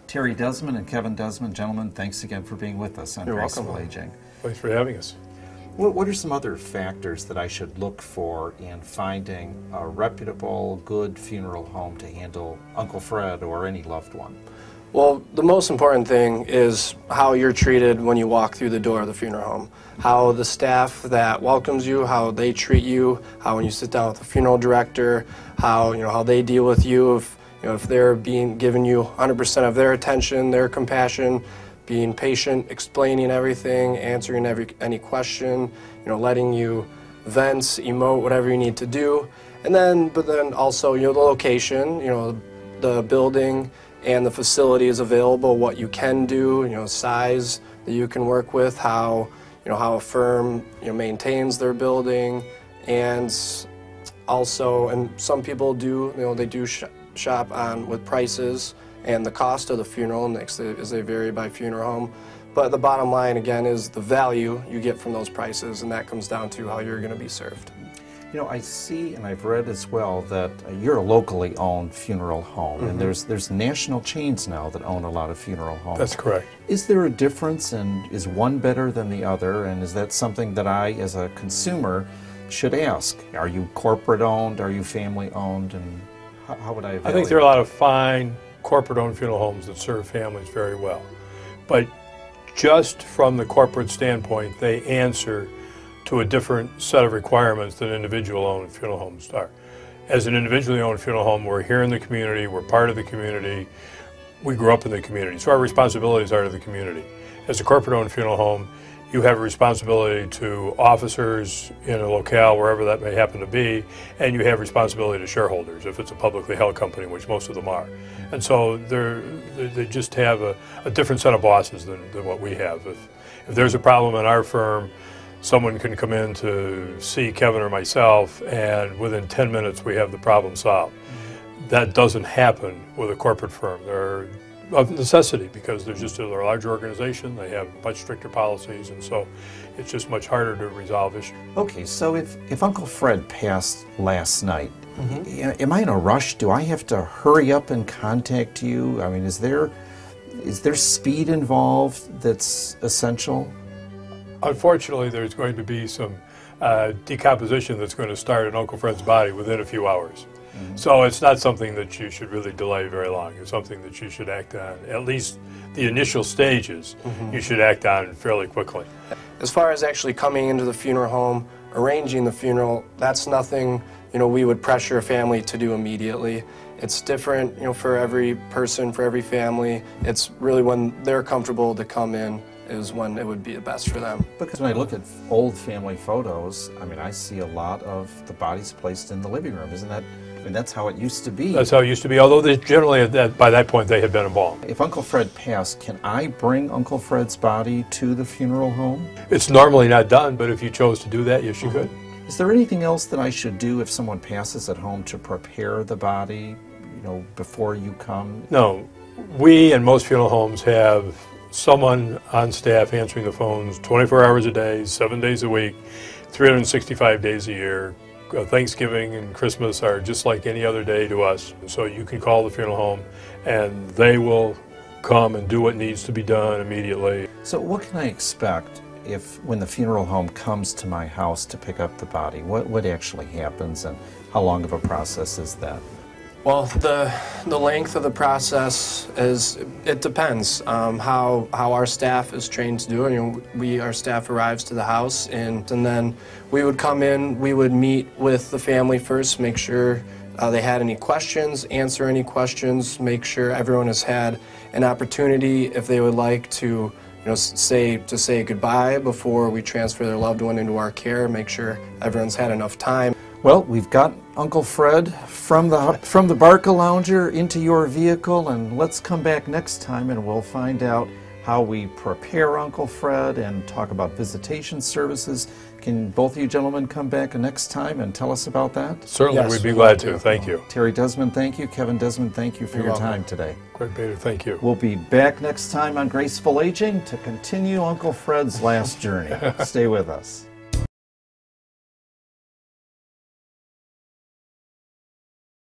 Terry Desmond and Kevin Desmond, gentlemen, thanks again for being with us on You're Graceful welcome. Aging. Thanks for having us. What are some other factors that I should look for in finding a reputable, good funeral home to handle Uncle Fred or any loved one? Well, the most important thing is how you're treated when you walk through the door of the funeral home. How the staff that welcomes you, how they treat you, how when you sit down with the funeral director, how they deal with you, if they're giving you 100% of their attention, their compassion, being patient, explaining everything, answering any question, letting you vent, emote, whatever you need to do. But then also, the location, the building and the facility is available, what you can do, size that you can work with, how a firm maintains their building, and also, and some people do, they do shop on with prices and the cost of the funeral, as they vary by funeral home. But the bottom line, again, is the value you get from those prices, and that comes down to how you're going to be served. I see, and I've read as well, that you're a locally owned funeral home, and there's national chains now that own a lot of funeral homes. That's correct. Is there a difference, and is one better than the other, and is that something that I, as a consumer, should ask? Are you corporate owned? Are you family owned? And how would I evaluate? I think there are a lot of fine corporate-owned funeral homes that serve families very well. But just from the corporate standpoint, they answer to a different set of requirements than individual-owned funeral homes are. As an individually owned funeral home, we're here in the community, we're part of the community, we grew up in the community, so our responsibilities are to the community. As a corporate-owned funeral home, you have a responsibility to officers in a locale, wherever that may happen to be, and you have responsibility to shareholders, if it's a publicly held company, which most of them are. And so they just have a different set of bosses than what we have. If there's a problem in our firm, someone can come in to see Kevin or myself, and within 10 minutes we have the problem solved. That doesn't happen with a corporate firm. They're of necessity because they're a large organization, they have much stricter policies, and so it's just much harder to resolve issues. Okay, so if Uncle Fred passed last night, am I in a rush? Do I have to hurry up and contact you? I mean, is there speed involved that's essential? Unfortunately, there's going to be some decomposition that's going to start in Uncle Fred's body within a few hours. So it's not something that you should really delay very long. It's something that you should act on, at least the initial stages, you should act on fairly quickly. As far as actually coming into the funeral home, arranging the funeral, that's nothing we would pressure a family to do immediately. It's different for every person, for every family. It's really when they're comfortable to come in is when it would be the best for them. Because when I look at old family photos, I mean, I see a lot of the bodies placed in the living room. Isn't that, I mean, that's how it used to be. That's how it used to be, although they generally by that point they had been involved. If Uncle Fred passed, can I bring Uncle Fred's body to the funeral home? It's normally not done, but if you chose to do that, yes, you could. Is there anything else that I should do if someone passes at home to prepare the body, before you come? No. We and most funeral homes have someone on staff answering the phones 24 hours a day, 7 days a week, 365 days a year. Thanksgiving and Christmas are just like any other day to us. So you can call the funeral home and they will come and do what needs to be done immediately. So what can I expect when the funeral home comes to my house to pick up the body? What actually happens, and how long of a process is that? Well, the length of the process it depends how our staff is trained to do it. Our staff arrives to the house, and then we would come in, we would meet with the family first, make sure they had any questions, answer any questions, make sure everyone has had an opportunity if they would like to say goodbye before we transfer their loved one into our care, make sure everyone's had enough time. Well, we've got Uncle Fred from the Barca Lounger into your vehicle, and let's come back next time and we'll find out how we prepare Uncle Fred and talk about visitation services. Can both of you gentlemen come back next time and tell us about that? Certainly, yes, we'd be glad to. Thank you. Terry Desmond, thank you. Kevin Desmond, thank you for your time today. Great, Peter. Thank you. We'll be back next time on Graceful Aging to continue Uncle Fred's last journey. Stay with us.